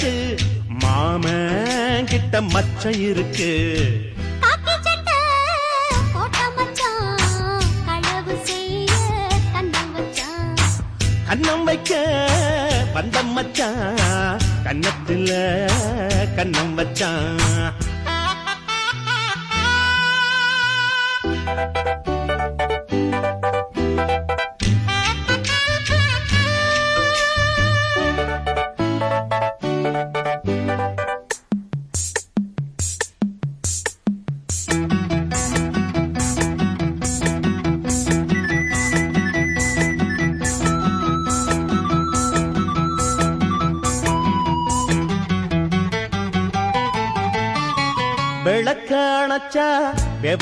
உனக்கு மாமன் கிட்ட மச்சம் இருக்கு. காக்கி சட்டை போட்ட மச்சான் களவு செய்ய கண்ணம் வச்சான். கண்ணம் வைக்க வந்த மச்சான் கண்ணத்துல கண்ணம் வச்சான். விளக்க அணைச்சா